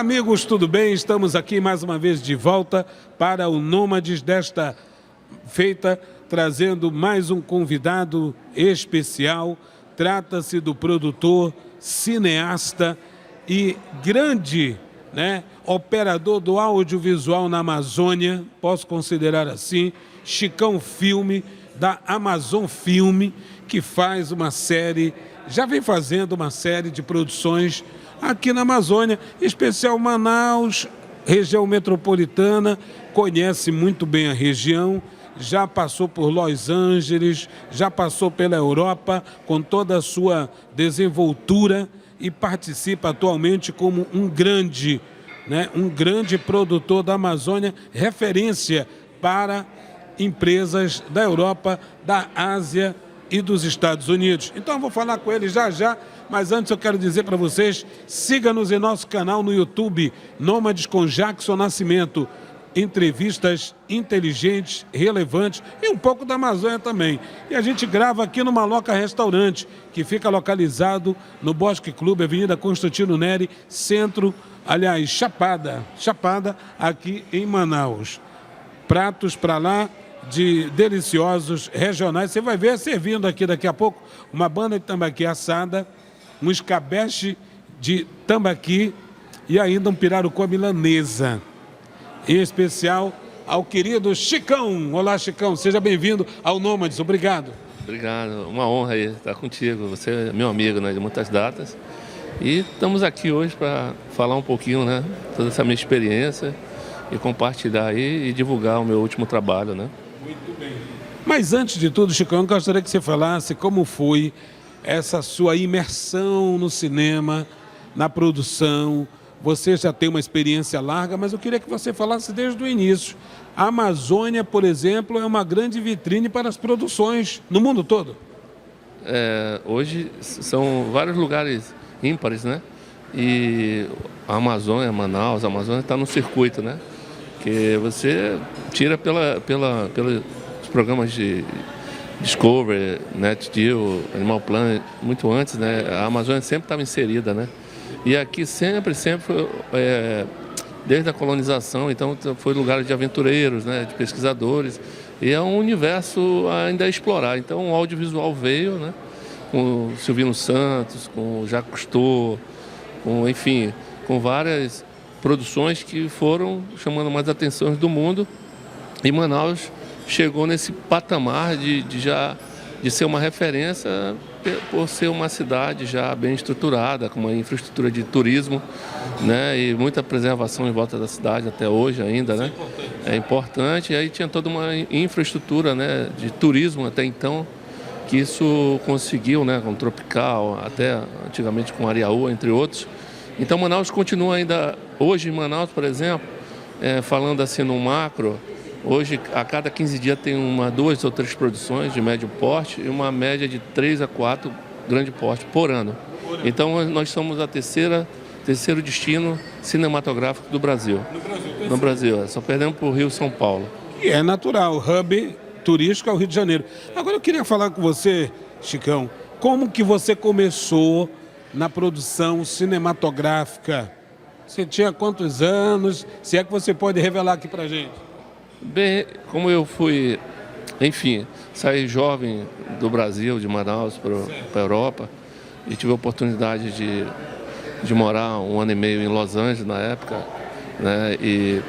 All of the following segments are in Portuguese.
Olá, amigos, tudo bem? Estamos aqui mais uma vez de volta para o Nômades desta feita, trazendo mais um convidado especial. Trata-se do produtor, cineasta e grande, operador do audiovisual na Amazônia, posso considerar assim, Chicão Filme, da Amazon Filme, que faz uma série, já vem fazendo uma série de produções aqui na Amazônia, em especial Manaus, região metropolitana, conhece muito bem a região, já passou por Los Angeles, já passou pela Europa com toda a sua desenvoltura e participa atualmente como um grande produtor da Amazônia, referência para empresas da Europa, da Ásia e dos Estados Unidos. Então eu vou falar com ele já já, mas antes eu quero dizer para vocês, siga-nos em nosso canal no YouTube, Nômades com Jackson Nascimento, entrevistas inteligentes, relevantes e um pouco da Amazônia também. E a gente grava aqui no Maloca Restaurante, que fica localizado no Bosque Clube, Avenida Constantino Neri, centro, aliás, Chapada, aqui em Manaus. Pratos para lá, de deliciosos regionais. Você vai ver servindo aqui daqui a pouco uma banda de tambaqui assada, um escabeche de tambaqui e ainda um pirarucu milanesa. Em especial ao querido Chicão. Olá, Chicão, seja bem-vindo ao Nômades. Obrigado. Obrigado, uma honra aí estar contigo. Você é meu amigo, de muitas datas. E estamos aqui hoje para falar um pouquinho, toda essa minha experiência e compartilhar aí e divulgar o meu último trabalho, Muito bem. Mas antes de tudo, Chicão, eu gostaria que você falasse como foi essa sua imersão no cinema, na produção. Você já tem uma experiência larga, mas eu queria que você falasse desde o início. A Amazônia, por exemplo, é uma grande vitrine para as produções no mundo todo. Hoje são vários lugares ímpares, E a Amazônia, Manaus, a Amazônia está no circuito, Que você tira pelos programas de Discovery, NetGeo, Animal Planet, muito antes, A Amazônia sempre estava inserida, E aqui sempre foi, desde a colonização, então foi lugar de aventureiros, de pesquisadores, e é um universo ainda a explorar. Então o audiovisual veio, com o Silvino Santos, com o Jacques Cousteau, com várias produções que foram chamando mais atenções do mundo, e Manaus chegou nesse patamar de ser uma referência por ser uma cidade já bem estruturada, com uma infraestrutura de turismo, e muita preservação em volta da cidade até hoje ainda, É importante. E aí tinha toda uma infraestrutura, de turismo até então, que isso conseguiu, com Tropical, até antigamente com Ariaú, entre outros. Então Manaus continua ainda, hoje em Manaus, por exemplo, falando assim no macro, hoje a cada 15 dias tem 2 ou 3 produções de médio porte e uma média de 3 a 4 grande porte por ano. Então nós somos a terceiro destino cinematográfico do Brasil. No Brasil, só perdemos para o Rio e São Paulo. E é natural, o hub turístico é o Rio de Janeiro. Agora eu queria falar com você, Chicão, como que você começou na produção cinematográfica? Você tinha quantos anos? Se é que você pode revelar aqui pra gente. Bem, como eu fui, saí jovem do Brasil, de Manaus para a Europa, e tive a oportunidade de morar 1 ano e meio em Los Angeles na época, E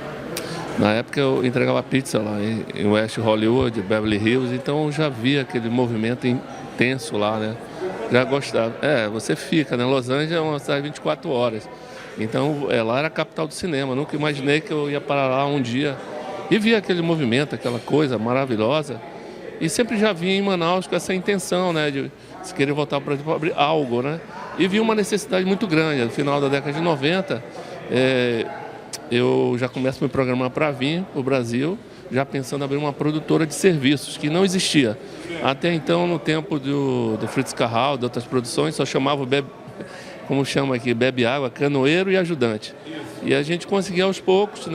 na época eu entregava pizza lá em West Hollywood, Beverly Hills, então eu já via aquele movimento intenso lá, Já gostava. Você fica, Los Angeles é uma cidade de 24 horas. Então, lá era a capital do cinema. Nunca imaginei que eu ia parar lá um dia e via aquele movimento, aquela coisa maravilhosa. E sempre já vinha em Manaus com essa intenção, de se querer voltar para abrir algo, E vi uma necessidade muito grande. No final da década de 90, eu já começo a me programar para vir para o Brasil, já pensando em abrir uma produtora de serviços, que não existia. Até então, no tempo do Fritz Carral, de outras produções, só chamava como chama aqui, bebe água, canoeiro e ajudante. E a gente conseguia aos poucos,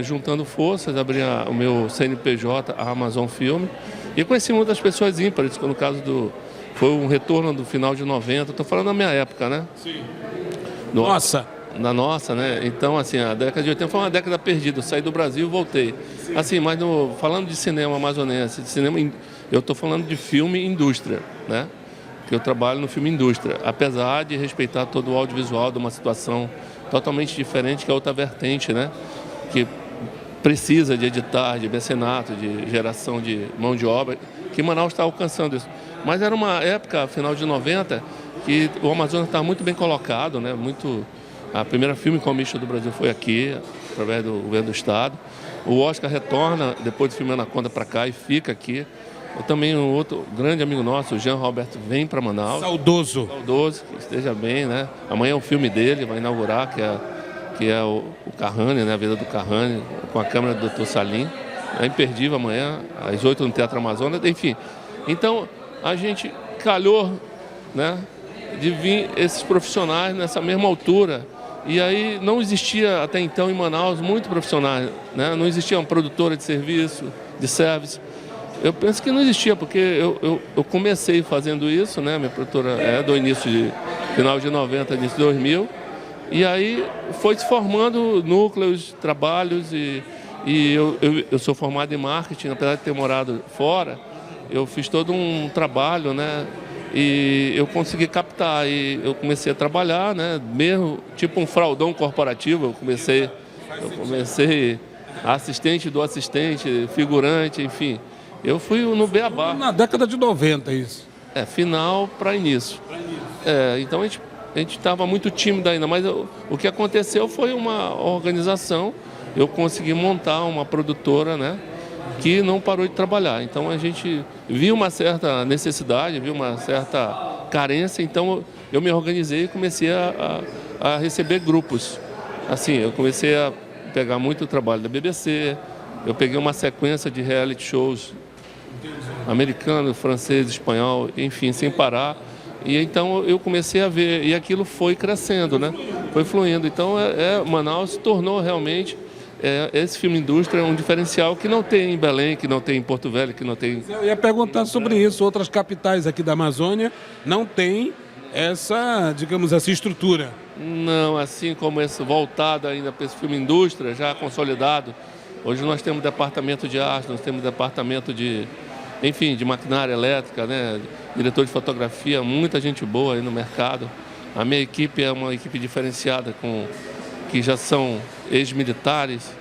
juntando forças, abrir o meu CNPJ, a Amazon Filme, e conheci muitas pessoas ímpares, no caso foi um retorno do final de 90, estou falando da minha época, Sim. Nossa, na nossa, né? Então, assim, a década de 80 foi uma década perdida. Eu saí do Brasil e voltei. Assim, mas falando de cinema amazonense, eu estou falando de filme e indústria, né? Que eu trabalho no filme indústria, apesar de respeitar todo o audiovisual de uma situação totalmente diferente, que é outra vertente, né? Que precisa de editar, de mecenato, de geração de mão de obra, que Manaus está alcançando isso. Mas era uma época, final de 90, que o Amazonas estava muito bem colocado, né? A primeira Film Commission do Brasil foi aqui, através do governo do estado. O Oscar retorna, depois do filme Anaconda, para cá e fica aqui. Também um outro grande amigo nosso, o Jean Roberto, vem para Manaus. Saudoso, que esteja bem, né? Amanhã é o filme dele, vai inaugurar, que é o Carrane, né? A Vida do Carrane, com a câmera do Dr. Salim. É imperdível amanhã, às 8 no Teatro Amazonas, enfim. Então, a gente calhou, né, de vir esses profissionais nessa mesma altura. E aí não existia até então em Manaus muito profissionais, né? Não existia uma produtora de serviço, de service. Eu penso que não existia, porque eu comecei fazendo isso, né? Minha produtora é do final de 90, início de 2000. E aí foi se formando núcleos, trabalhos e eu sou formado em marketing, apesar de ter morado fora, eu fiz todo um trabalho, né? E eu consegui captar e eu comecei a trabalhar, né? Mesmo tipo um fraldão corporativo, eu comecei assistente do assistente, figurante, enfim. Eu fui no beabá. Na década de 90, isso. Final para início. Então a gente estava muito tímido ainda, mas o que aconteceu foi uma organização. Eu consegui montar uma produtora, né, que não parou de trabalhar. Então a gente viu uma certa necessidade, viu uma certa carência, então eu me organizei e comecei a receber grupos. Assim, eu comecei a pegar muito trabalho da BBC, eu peguei uma sequência de reality shows americano, francês, espanhol, enfim, sem parar. E então eu comecei a ver, e aquilo foi crescendo, né? Foi fluindo. Então Manaus se tornou realmente, esse filme indústria um diferencial que não tem em Belém, que não tem em Porto Velho, que não tem... Eu ia perguntar sobre isso. Outras capitais aqui da Amazônia não têm essa, digamos assim, estrutura. Não, assim como esse voltado ainda para esse filme indústria, já consolidado. Hoje nós temos departamento de arte, nós temos departamento de maquinária elétrica, né? Diretor de fotografia, muita gente boa aí no mercado. A minha equipe é uma equipe diferenciada, que já são ex-militares,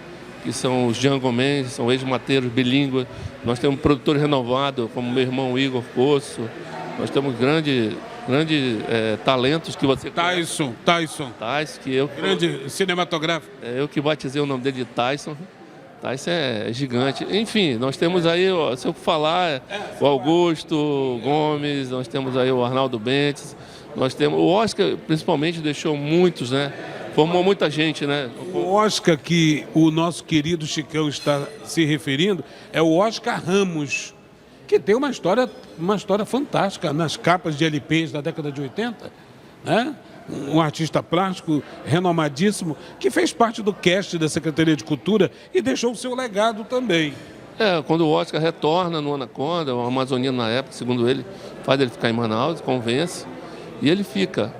que são os Django Mendes, são ex-mateiros bilíngues. Nós temos produtores renovados, como meu irmão Igor Coço. Nós temos grandes talentos que você Tyson, que eu... grande cinematográfico. Eu que batizei o nome dele de Tyson. Tyson é gigante. Enfim, nós temos aí, se eu falar, o Augusto Gomes, nós temos aí o Arnaldo Bentes, nós temos... O Oscar, principalmente, deixou muitos, né? Formou muita gente, né? O Oscar que o nosso querido Chicão está se referindo é o Oscar Ramos, que tem uma história fantástica nas capas de LPs da década de 80, né? Um artista plástico renomadíssimo, que fez parte do cast da Secretaria de Cultura e deixou o seu legado também. Quando o Oscar retorna no Anaconda, o amazonino na época, segundo ele, faz ele ficar em Manaus, convence, e ele fica.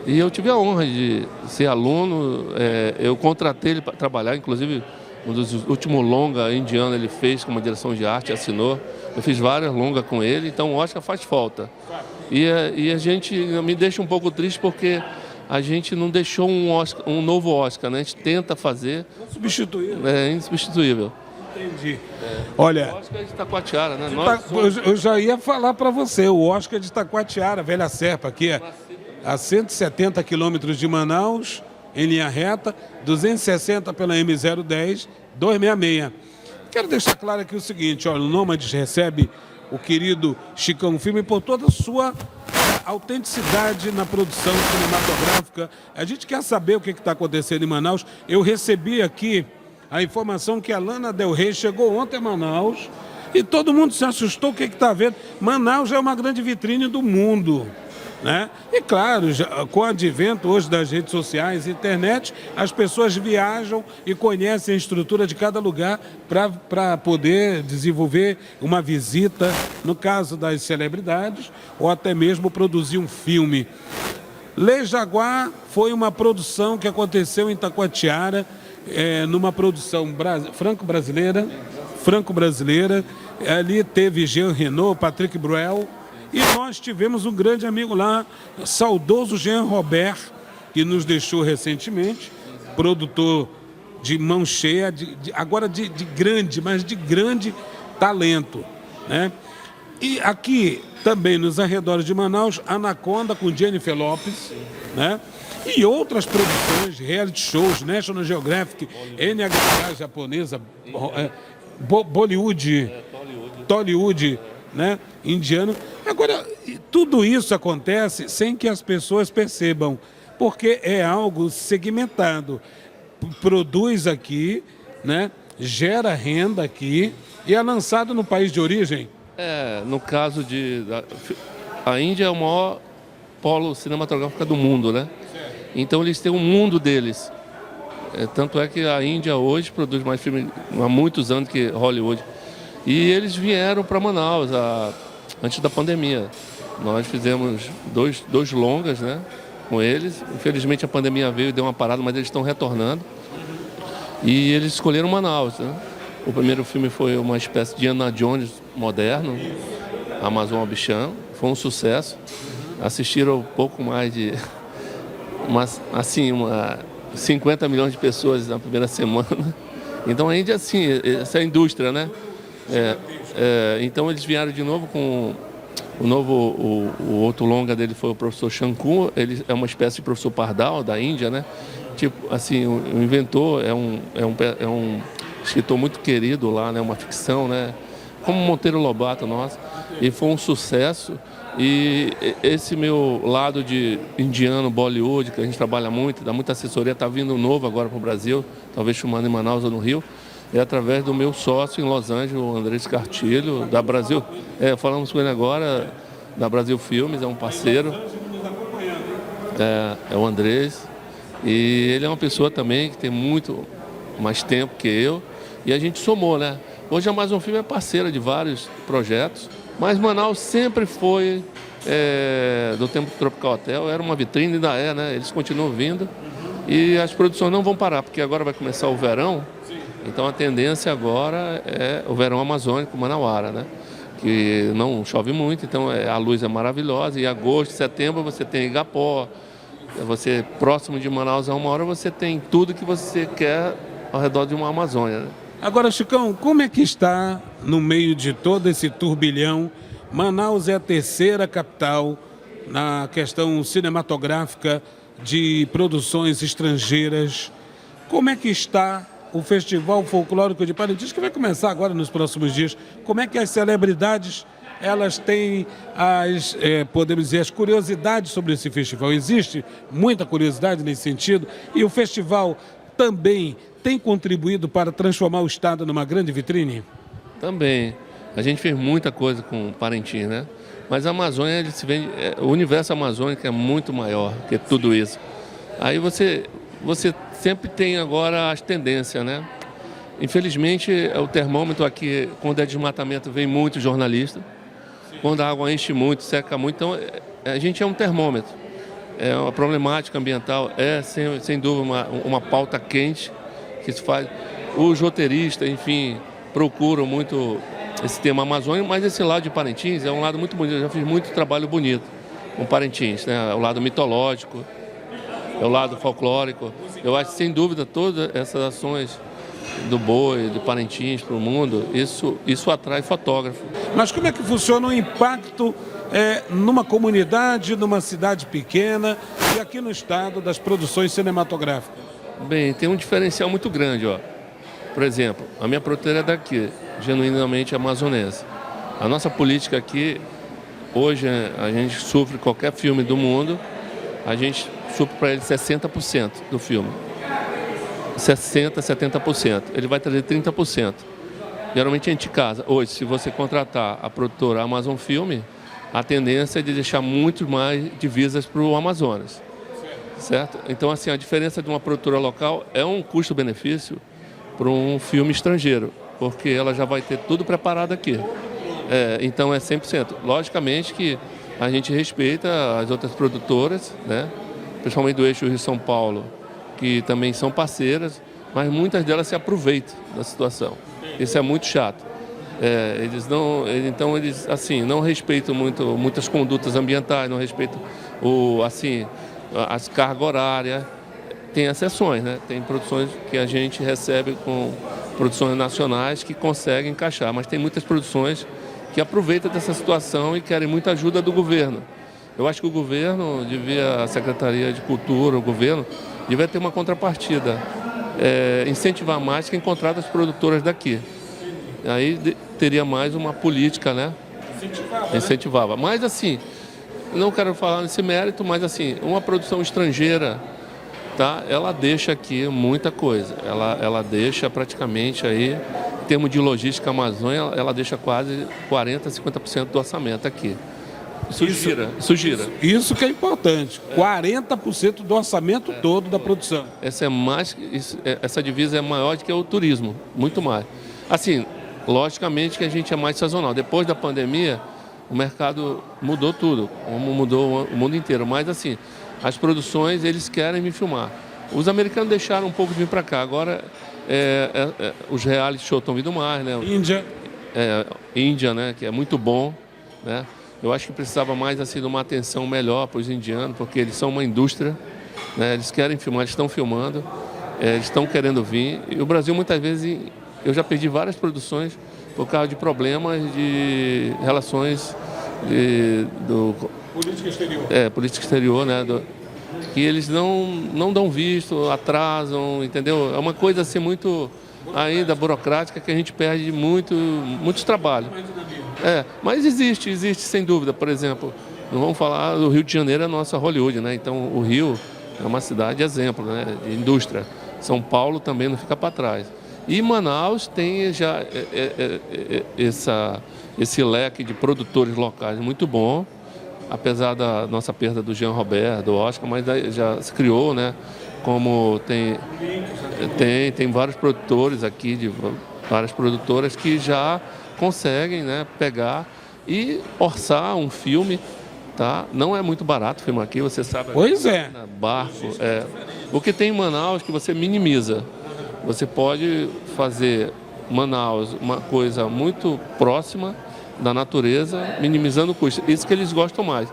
E eu tive a honra de ser aluno, eu contratei ele para trabalhar, inclusive um dos últimos longa indiano ele fez com uma direção de arte, assinou. Eu fiz várias longas com ele, então o Oscar faz falta. E a gente me deixa um pouco triste porque a gente não deixou um novo Oscar, né? A gente tenta fazer. Insubstituível. É insubstituível. Entendi. Olha, o Oscar é de Taquatiara, né? Eu já ia falar para você, o Oscar de Taquatiara, Velha Serpa, aqui a 170 quilômetros de Manaus, em linha reta, 260 pela M010, 266. Quero deixar claro aqui o seguinte, olha, o Nômades recebe o querido Chicão Filme por toda a sua autenticidade na produção cinematográfica. A gente quer saber o que está acontecendo em Manaus. Eu recebi aqui a informação que a Lana Del Rey chegou ontem a Manaus e todo mundo se assustou. O que está vendo? Manaus é uma grande vitrine do mundo, né? E claro, com o advento hoje das redes sociais e internet, as pessoas viajam e conhecem a estrutura de cada lugar para poder desenvolver uma visita, no caso das celebridades, ou até mesmo produzir um filme. Lei Jaguar foi uma produção que aconteceu em Taquatiara, numa produção franco-brasileira. Ali teve Jean Reno, Patrick Bruel, e nós tivemos um grande amigo lá, saudoso Jean Robert, que nos deixou recentemente, produtor de mão cheia, agora de grande talento, né? E aqui também nos arredores de Manaus, Anaconda com Jennifer Lopez, né? E outras produções, reality shows, National Geographic, NHK japonesa, Bollywood, Tollywood, né? Indiano. Agora, tudo isso acontece sem que as pessoas percebam, porque é algo segmentado. Produz aqui, né? Gera renda aqui e é lançado no país de origem. No caso a Índia é o maior polo cinematográfico do mundo, né? Então eles têm um mundo deles. Tanto é que a Índia hoje produz mais filmes há muitos anos que Hollywood. E eles vieram para Manaus antes da pandemia. Nós fizemos dois longas, né, com eles. Infelizmente a pandemia veio e deu uma parada, mas eles estão retornando. E eles escolheram Manaus, né? O primeiro filme foi uma espécie de Indiana Jones moderno, Amazon Abichan. Foi um sucesso. Assistiram pouco mais de 50 milhões de pessoas na primeira semana. Então a Índia, assim, essa é a indústria, né? Então eles vieram de novo com o outro longa dele foi o professor Shankar. Ele é uma espécie de professor Pardal da Índia, né? Tipo, assim, o inventor é um escritor muito querido lá, né? Uma ficção, né? Como Monteiro Lobato, nossa. E foi um sucesso. E esse meu lado de indiano, Bollywood, que a gente trabalha muito, dá muita assessoria, está vindo novo agora para o Brasil, talvez filmando em Manaus ou no Rio, é através do meu sócio em Los Angeles, o Andrés Cartilho, da Brasil. Falamos com ele agora, da Brasil Filmes, é um parceiro. É o Andrés. E ele é uma pessoa também que tem muito mais tempo que eu. E a gente somou, né? Hoje a Amazon Film é parceira de vários projetos. Mas Manaus sempre foi, do tempo do Tropical Hotel, era uma vitrine, ainda é, né? Eles continuam vindo e as produções não vão parar, porque agora vai começar o verão. Então a tendência agora é o verão amazônico, Manauara, né? Que não chove muito, então a luz é maravilhosa. E agosto, setembro você tem Igapó, você próximo de Manaus a 1 hora você tem tudo que você quer ao redor de uma Amazônia, né? Agora, Chicão, como é que está no meio de todo esse turbilhão? Manaus é a terceira capital na questão cinematográfica de produções estrangeiras. Como é que está o Festival Folclórico de Parintins, que vai começar agora nos próximos dias? Como é que as celebridades, elas têm podemos dizer, as curiosidades sobre esse festival? Existe muita curiosidade nesse sentido? E o festival também tem contribuído para transformar o estado numa grande vitrine? Também. A gente fez muita coisa com Parintins, né? Mas a Amazônia, o universo amazônico é muito maior que tudo isso. Aí você sempre tem agora as tendências, né? Infelizmente, o termômetro aqui, quando é desmatamento, vem muito jornalista. Quando a água enche muito, seca muito. Então, a gente é um termômetro. A problemática ambiental sem dúvida, uma pauta quente que se faz. Os roteiristas, enfim, procuram muito esse tema amazônico, mas esse lado de Parintins é um lado muito bonito. Eu já fiz muito trabalho bonito com Parintins, né? O lado mitológico, o lado folclórico. Eu acho que, sem dúvida, todas essas ações do boi, de Parintins para o mundo, isso atrai fotógrafo. Mas como é que funciona o impacto numa comunidade, numa cidade pequena e aqui no estado das produções cinematográficas? Bem, tem um diferencial muito grande, ó. Por exemplo, a minha produtora é daqui, genuinamente amazonense. A nossa política aqui, hoje a gente sofre qualquer filme do mundo, a gente supre para ele 60% do filme. 60%, 70%. Ele vai trazer 30%. Geralmente a gente casa. Hoje, se você contratar a produtora Amazon Filme, a tendência é de deixar muito mais divisas para o Amazonas. Certo? Então, assim, a diferença de uma produtora local é um custo-benefício para um filme estrangeiro, porque ela já vai ter tudo preparado aqui. Então, é 100%. Logicamente que a gente respeita as outras produtoras, né? principalmente do eixo Rio-São Paulo, que também são parceiras, mas muitas delas se aproveitam da situação. Isso é muito chato. Eles assim, não respeitam muitas condutas ambientais, não respeitam as cargas horárias. Tem exceções, né? Tem produções que a gente recebe com produções nacionais que conseguem encaixar, mas tem muitas produções que aproveitam dessa situação e querem muita ajuda do governo. Eu acho que o governo a Secretaria de Cultura, o governo, devia ter uma contrapartida, incentivar mais quem contrata as produtoras daqui. Aí teria mais uma política, né? Incentivava. Mas assim, não quero falar nesse mérito, mas assim, uma produção estrangeira, tá? Ela deixa aqui muita coisa. Ela deixa praticamente aí, em termos de logística Amazônia, ela deixa quase 40%, 50% do orçamento aqui. Isso gira. Isso que é importante. 40% do orçamento todo da produção. Essa divisa é maior do que o turismo, muito mais. Assim, logicamente que a gente é mais sazonal. Depois da pandemia, o mercado mudou tudo, como mudou o mundo inteiro. Mas assim, as produções, eles querem me filmar. Os americanos deixaram um pouco de vir para cá. Agora, os reality shows estão vindo mais, né? Índia, né? Que é muito bom, né? Eu acho que precisava mais assim, de uma atenção melhor para os indianos, porque eles são uma indústria, né? Eles querem filmar, eles estão filmando, eles estão querendo vir. E o Brasil, muitas vezes, eu já perdi várias produções por causa de problemas de relações Política exterior. Política exterior, né? Que eles não dão visto, atrasam, entendeu? É uma coisa assim muito ainda burocrática que a gente perde muitos trabalhos. Mas existe sem dúvida. Por exemplo, não vamos falar do Rio de Janeiro, é a nossa Hollywood, né? Então o Rio é uma cidade exemplo, né? De indústria. São Paulo também não fica para trás. E Manaus tem já esse leque de produtores locais muito bom, apesar da nossa perda do Jean Robert, do Oscar, mas já se criou, né? Como tem vários produtores aqui, várias produtoras que já conseguem, né, pegar e orçar um filme, tá? Não é muito barato filmar aqui, você sabe. Pois é. Barco, o que tem em Manaus que você minimiza. Você pode fazer Manaus uma coisa muito próxima da natureza, minimizando o custo. Isso que eles gostam mais.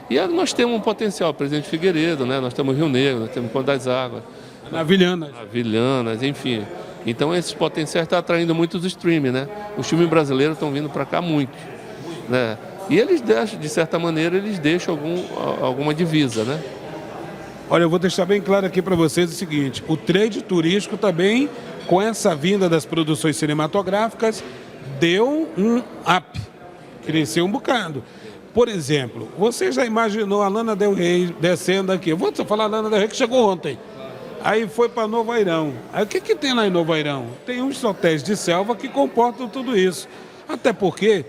E nós temos um potencial, Presidente Figueiredo, né? Nós temos Rio Negro, nós temos Conde das Águas. Navilhanas, enfim. Então esses potenciais estão atraindo muitos streaming, né? Os filmes brasileiros estão vindo para cá muito, né? E eles deixam, de certa maneira, eles deixam alguma divisa, né? Olha, eu vou deixar bem claro aqui para vocês o seguinte, o trade turístico também, com essa vinda das produções cinematográficas, deu um up, cresceu um bocado. Por exemplo, você já imaginou a Lana Del Rey descendo aqui? Eu vou falar a Lana Del Rey que chegou ontem. Aí foi para Novo Airão. Aí o que tem lá em Novo Airão? Tem uns hotéis de selva que comportam tudo isso. Até porque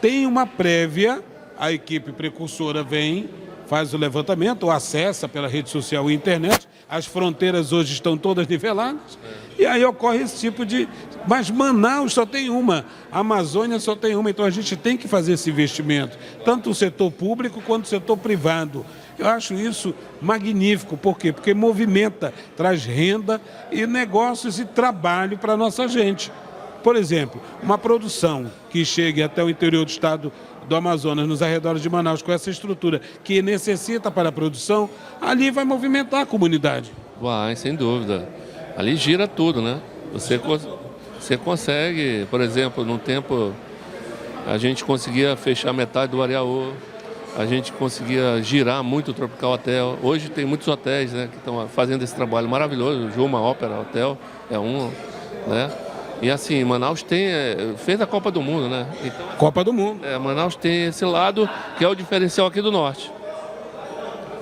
tem uma prévia, a equipe precursora vem, faz o levantamento, ou acessa pela rede social e internet, as fronteiras hoje estão todas niveladas, e aí ocorre esse tipo de... Mas Manaus só tem uma, a Amazônia só tem uma, então a gente tem que fazer esse investimento, tanto o setor público quanto o setor privado. Eu acho isso magnífico, por quê? Porque movimenta, traz renda e negócios e trabalho para a nossa gente. Por exemplo, uma produção que chegue até o interior do estado do Amazonas, nos arredores de Manaus, com essa estrutura que necessita para a produção, ali vai movimentar a comunidade. Vai, sem dúvida. Ali gira tudo, né? Você consegue, por exemplo, num tempo a gente conseguia fechar metade do Areaú, a gente conseguia girar muito o Tropical Hotel. Hoje tem muitos hotéis, né, que estão fazendo esse trabalho maravilhoso. O Juma Ópera Hotel é um, né? E assim, Manaus fez a Copa do Mundo, né? Então, Copa do Mundo. Manaus tem esse lado que é o diferencial aqui do norte,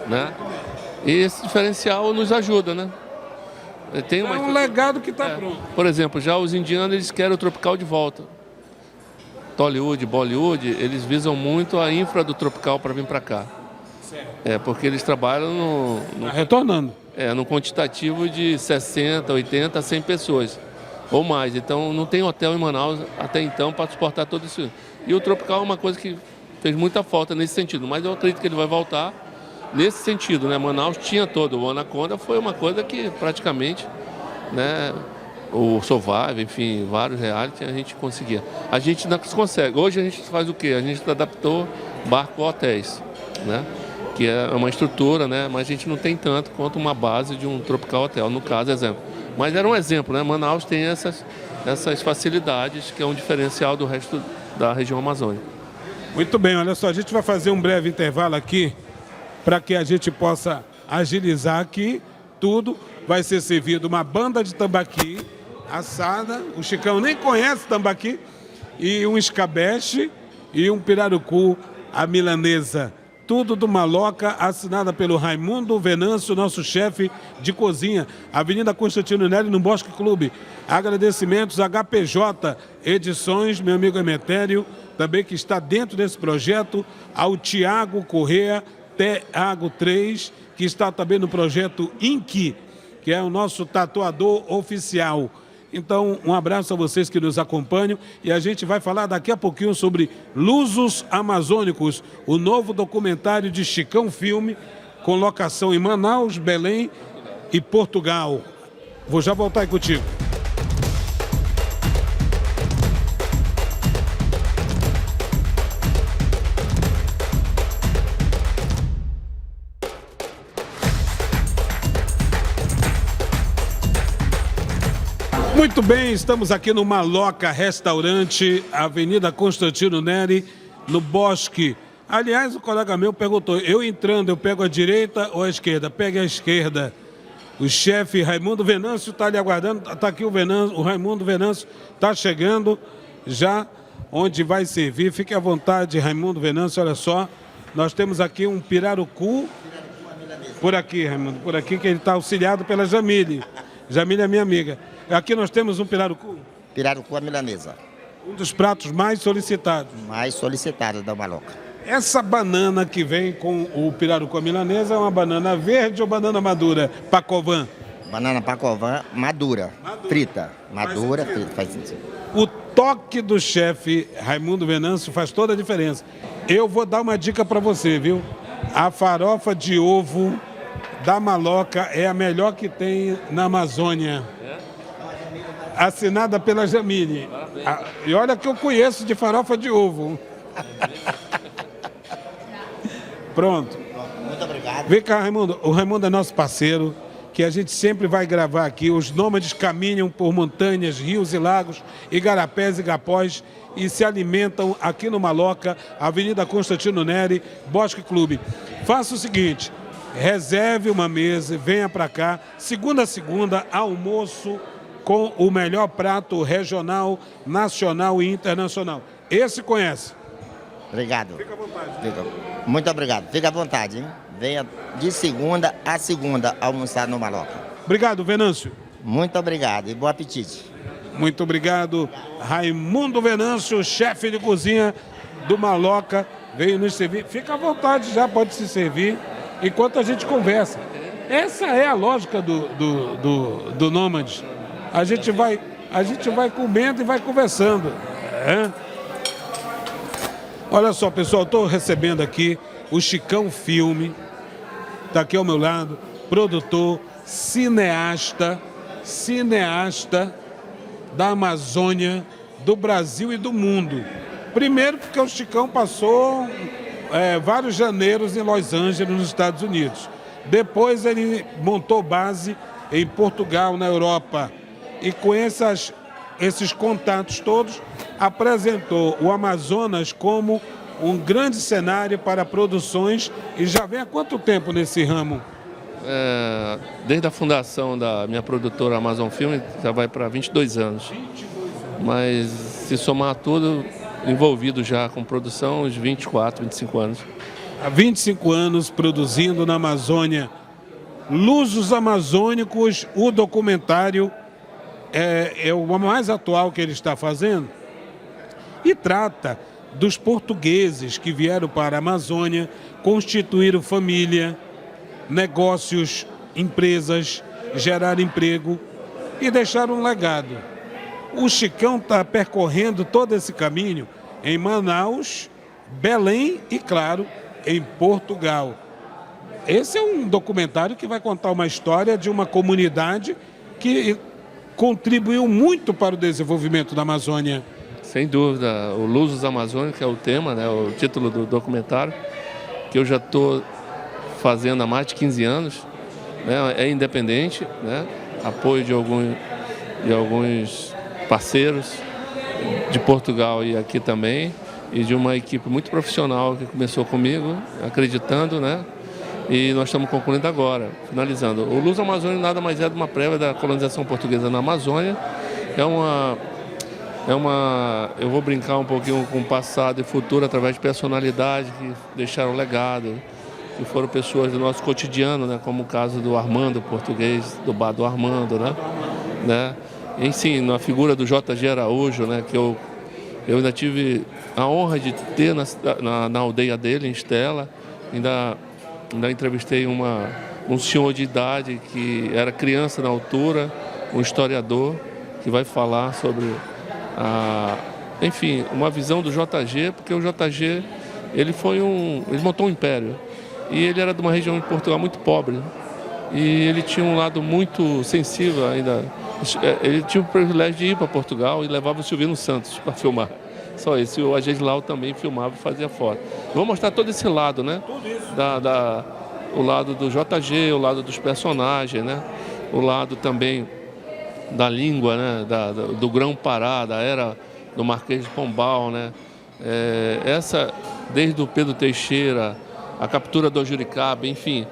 né? E esse diferencial nos ajuda, né? É um legado que está pronto. Por exemplo, já os indianos, eles querem o tropical de volta. Tollywood, Bollywood, eles visam muito a infra do tropical para vir para cá. Porque eles trabalham retornando. No quantitativo de 60, 80, 100 pessoas ou mais. Então não tem hotel em Manaus até então para suportar tudo isso. E o tropical é uma coisa que fez muita falta nesse sentido, mas eu acredito que ele vai voltar nesse sentido, né? Manaus tinha todo. O Anaconda foi uma coisa que praticamente, né? O Survive, enfim, vários reality a gente conseguia. A gente não consegue. Hoje a gente faz o quê? A gente adaptou barco a hotéis, né? Que é uma estrutura, né? Mas a gente não tem tanto quanto uma base de um tropical hotel, no caso, exemplo. Mas era um exemplo, né? Manaus tem essas facilidades, que é um diferencial do resto da região amazônica. Muito bem, olha só, a gente vai fazer um breve intervalo aqui para que a gente possa agilizar aqui tudo. Vai ser servido uma banda de tambaqui assada, o Chicão nem conhece tambaqui, e um escabeche e um pirarucu à milanesa. Tudo do Maloca, assinada pelo Raimundo Venâncio, nosso chefe de cozinha. Avenida Constantino Nery, no Bosque Clube. Agradecimentos HPJ Edições, meu amigo Emetério, também que está dentro desse projeto, ao Tiago Correa, Tiago 3, que está também no projeto Inky, que é o nosso tatuador oficial. Então, um abraço a vocês que nos acompanham e a gente vai falar daqui a pouquinho sobre Lusos Amazônicos, o novo documentário de Chicão Filme, com locação em Manaus, Belém e Portugal. Vou já voltar aí contigo. Muito bem, estamos aqui no Maloca Restaurante, Avenida Constantino Nery, no Bosque. Aliás, o colega meu perguntou, eu entrando, eu pego a direita ou a esquerda? Pegue a esquerda. O chefe Raimundo Venâncio está ali aguardando, está aqui o Raimundo Venâncio está chegando já onde vai servir. Fique à vontade, Raimundo Venâncio, olha só. Nós temos aqui um pirarucu, por aqui, Raimundo, por aqui, que ele está auxiliado pela Jamile. Jamile é minha amiga. Aqui nós temos um pirarucu. Pirarucu à milanesa. Um dos pratos mais solicitados. Mais solicitado da Maloca. Essa banana que vem com o pirarucu à milanesa é uma banana verde ou banana madura? Pacovan? Banana pacovan madura. Frita. Madura, frita. Faz sentido. O toque do chefe Raimundo Venâncio faz toda a diferença. Eu vou dar uma dica para você, viu? A farofa de ovo da Maloca é a melhor que tem na Amazônia. Assinada pela Jamile. E olha que eu conheço de farofa de ovo. Pronto. Muito obrigado. Vem cá, Raimundo. O Raimundo é nosso parceiro, que a gente sempre vai gravar aqui. Os nômades caminham por montanhas, rios e lagos, igarapés e igapós e se alimentam aqui no Maloca, Avenida Constantino Nery, Bosque Clube. Faça o seguinte, reserve uma mesa e venha para cá. Segunda a segunda, almoço com o melhor prato regional, nacional e internacional. Esse conhece. Obrigado. Fica à vontade. Muito obrigado. Fica à vontade, hein? Venha de segunda a segunda almoçar no Maloca. Obrigado, Venâncio. Muito obrigado e bom apetite. Muito obrigado, Raimundo Venâncio, chefe de cozinha do Maloca, veio nos servir. Fica à vontade, já pode se servir enquanto a gente conversa. Essa é a lógica do Nômade. A gente vai comendo e vai conversando. É? Olha só, pessoal, estou recebendo aqui o Chicão Filme, está aqui ao meu lado, produtor, cineasta da Amazônia, do Brasil e do mundo. Primeiro porque o Chicão passou vários janeiros em Los Angeles, nos Estados Unidos. Depois ele montou base em Portugal, na Europa. E com esses contatos todos, apresentou o Amazonas como um grande cenário para produções. E já vem há quanto tempo nesse ramo? Desde a fundação da minha produtora Amazon Film, já vai para 22 anos. Mas se somar tudo, envolvido já com produção, uns 24, 25 anos. Há 25 anos produzindo na Amazônia. Lusos Amazônicos, o documentário é o mais atual que ele está fazendo. E trata dos portugueses que vieram para a Amazônia, constituíram família, negócios, empresas, gerar emprego e deixar um legado. O Chicão está percorrendo todo esse caminho em Manaus, Belém e, claro, em Portugal. esse é um documentário que vai contar uma história de uma comunidade que contribuiu muito para o desenvolvimento da Amazônia. Sem dúvida, o Lusos Amazônicos é o tema, né, o título do documentário, que eu já estou fazendo há mais de 15 anos, né, é independente, né, apoio de alguns parceiros de Portugal e aqui também, e de uma equipe muito profissional que começou comigo, acreditando, né, e nós estamos concluindo agora, finalizando. O Lusos Amazônicos nada mais é de uma prévia da colonização portuguesa na Amazônia, eu vou brincar um pouquinho com o passado e futuro através de personalidades que deixaram legado, que foram pessoas do nosso cotidiano, né, como o caso do Armando, português, do bar do Armando, né? Em si, na figura do J.G. Araújo, né, que eu ainda tive a honra de ter na aldeia dele, em Estela. Ainda entrevistei um senhor de idade que era criança na altura, um historiador, que vai falar sobre enfim, uma visão do JG, porque o JG, ele montou um império, e ele era de uma região de Portugal muito pobre, né? E ele tinha um lado muito sensível ainda, ele tinha o privilégio de ir para Portugal e levava o Silvino Santos para filmar, só isso, e o Ageislau também filmava e fazia foto. Vou mostrar todo esse lado, né? O lado do JG, o lado dos personagens, né? O lado também da língua, né, do Grão-Pará, da era do Marquês de Pombal, né? Desde o Pedro Teixeira, a captura do Juricaba, enfim,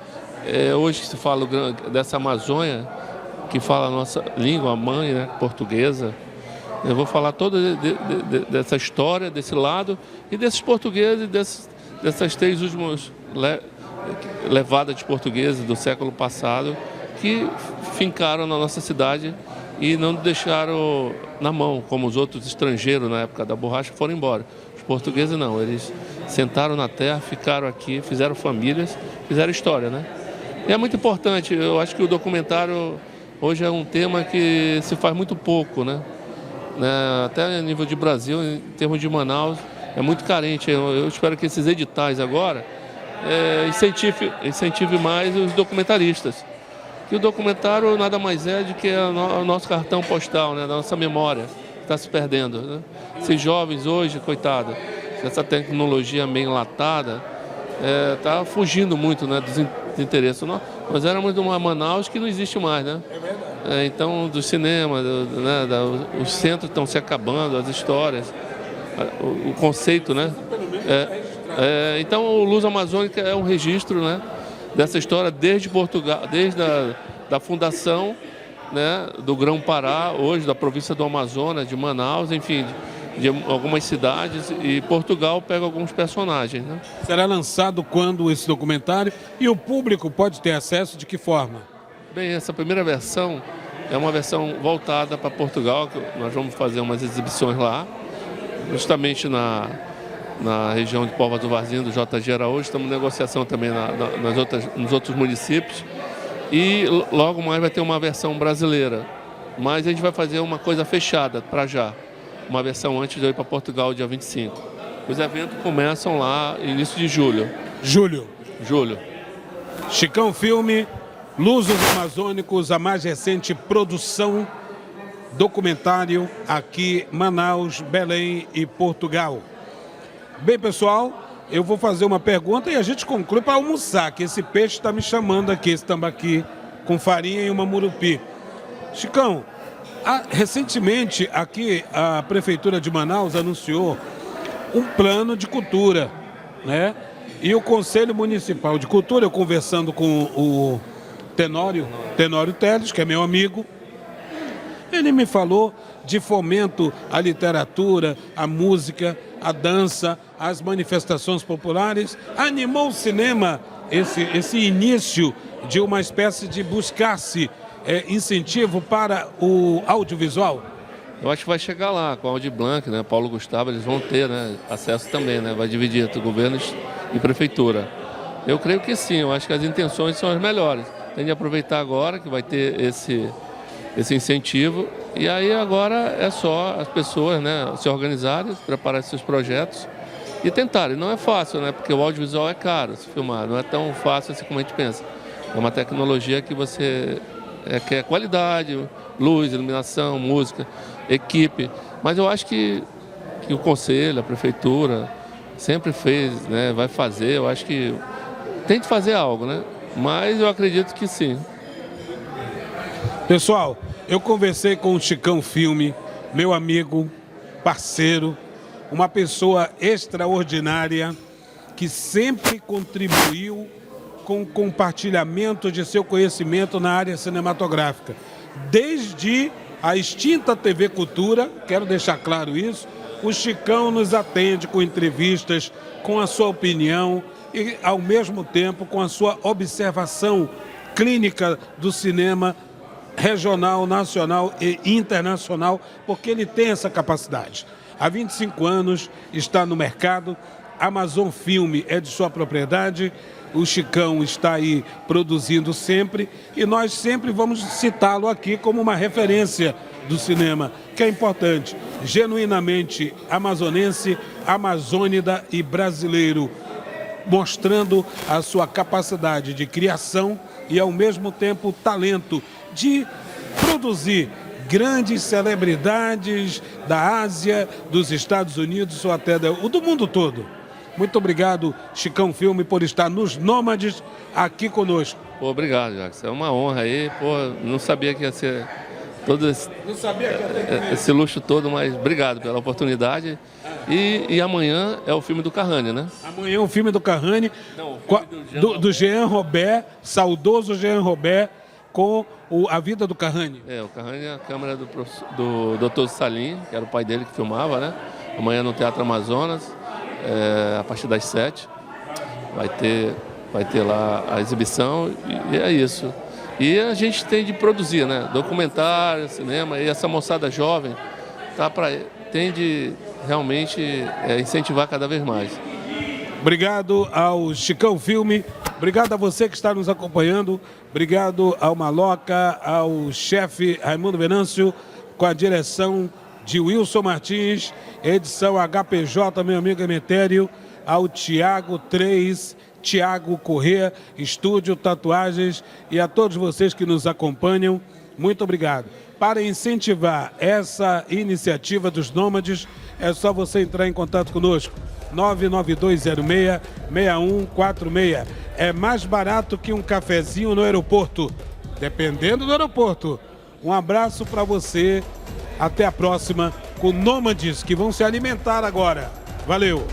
hoje que se fala dessa Amazônia, que fala a nossa língua mãe, né, portuguesa. Eu vou falar toda dessa história, desse lado, e desses portugueses, dessas 3 últimas levadas de portugueses do século passado, que fincaram na nossa cidade e não deixaram na mão, como os outros estrangeiros na época da borracha foram embora. Os portugueses não, eles sentaram na terra, ficaram aqui, fizeram famílias, fizeram história, né? E é muito importante, eu acho que o documentário hoje é um tema que se faz muito pouco, né? Até a nível de Brasil, em termos de Manaus, é muito carente. Eu espero que esses editais agora incentive mais os documentaristas. Que o documentário nada mais é do que o nosso cartão postal, né, da nossa memória, que está se perdendo, né? Esses jovens hoje, coitado, essa tecnologia meio enlatada, está fugindo muito, né, dos interesses. Nós éramos de uma Manaus que não existe mais, né? Então, do cinema, né, os centros estão se acabando, as histórias, o conceito, né? Então, o Luz Amazônica é um registro, né, dessa história desde Portugal, desde da fundação, né, do Grão-Pará, hoje da província do Amazonas, de Manaus, enfim, de algumas cidades, e Portugal pega alguns personagens, né? Será lançado quando esse documentário, e o público pode ter acesso de que forma? Bem, essa primeira versão é uma versão voltada para Portugal, que nós vamos fazer umas exibições lá, justamente na região de Póvoa do Varzim, do J.G. Araújo. Estamos em negociação também nos outros municípios. E logo mais vai ter uma versão brasileira. Mas a gente vai fazer uma coisa fechada para já. Uma versão antes de eu ir para Portugal, dia 25. Os eventos começam lá, início de julho. Julho. Chicão Filme, Lusos Amazônicos, a mais recente produção documentário aqui, Manaus, Belém e Portugal. Bem, pessoal, eu vou fazer uma pergunta e a gente conclui para almoçar, que esse peixe está me chamando aqui, esse tambaqui com farinha e uma murupi. Chicão, recentemente aqui a Prefeitura de Manaus anunciou um plano de cultura, né? E o Conselho Municipal de Cultura, eu conversando com o Tenório Teles, que é meu amigo, ele me falou de fomento à literatura, à música, à dança, às manifestações populares. Animou o cinema esse início de uma espécie de buscar-se incentivo para o audiovisual? Eu acho que vai chegar lá com a Aldir Blanc, né? Paulo Gustavo, eles vão ter, né, acesso também, né? Vai dividir entre governos e prefeitura. Eu creio que sim, eu acho que as intenções são as melhores. Tem de aproveitar agora que vai ter esse incentivo, e aí agora é só as pessoas, né, se organizarem, preparar seus projetos e tentarem. Não é fácil, né? Porque o audiovisual é caro se filmar, não é tão fácil assim como a gente pensa. É uma tecnologia que você quer qualidade, luz, iluminação, música, equipe. Mas eu acho que o conselho, a prefeitura, sempre fez, né? Vai fazer, eu acho que tem de fazer algo, né? Mas eu acredito que sim. Pessoal, eu conversei com o Chicão Filme, meu amigo, parceiro, uma pessoa extraordinária que sempre contribuiu com o compartilhamento de seu conhecimento na área cinematográfica. Desde a extinta TV Cultura, quero deixar claro isso, o Chicão nos atende com entrevistas, com a sua opinião e, ao mesmo tempo, com a sua observação clínica do cinema regional, nacional e internacional, porque ele tem essa capacidade. Há 25 anos está no mercado, Amazon Filme é de sua propriedade, o Chicão está aí produzindo sempre e nós sempre vamos citá-lo aqui como uma referência do cinema, que é importante, genuinamente amazonense, amazônida e brasileiro, mostrando a sua capacidade de criação e, ao mesmo tempo, talento de produzir grandes celebridades da Ásia, dos Estados Unidos ou até do mundo todo. Muito obrigado, Chicão Filme, por estar nos Nômades aqui conosco. Pô, obrigado, Jacques. É uma honra aí. Pô, não sabia que ia ser todo esse luxo todo, mas obrigado pela oportunidade. E amanhã é o filme do Carrane, né? Amanhã é o filme do Carrane, do Jean Robert, saudoso Jean Robert, com A Vida do Carrane. O Carrane é a câmera do Dr. Salim, que era o pai dele que filmava, né? Amanhã no Teatro Amazonas, a partir das 7, vai ter lá a exibição e é isso. E a gente tem de produzir, né? Documentário, cinema, e essa moçada jovem tem de realmente incentivar cada vez mais. Obrigado ao Chicão Filme, obrigado a você que está nos acompanhando, obrigado ao Maloca, ao chefe Raimundo Venâncio, com a direção de Wilson Martins, edição HPJ, meu amigo Emetério, ao Tiago 3, Tiago Corrêa, Estúdio Tatuagens e a todos vocês que nos acompanham, muito obrigado. Para incentivar essa iniciativa dos Nômades, é só você entrar em contato conosco, 99206-6146. É mais barato que um cafezinho no aeroporto, dependendo do aeroporto. Um abraço para você, até a próxima com Nômades, que vão se alimentar agora. Valeu!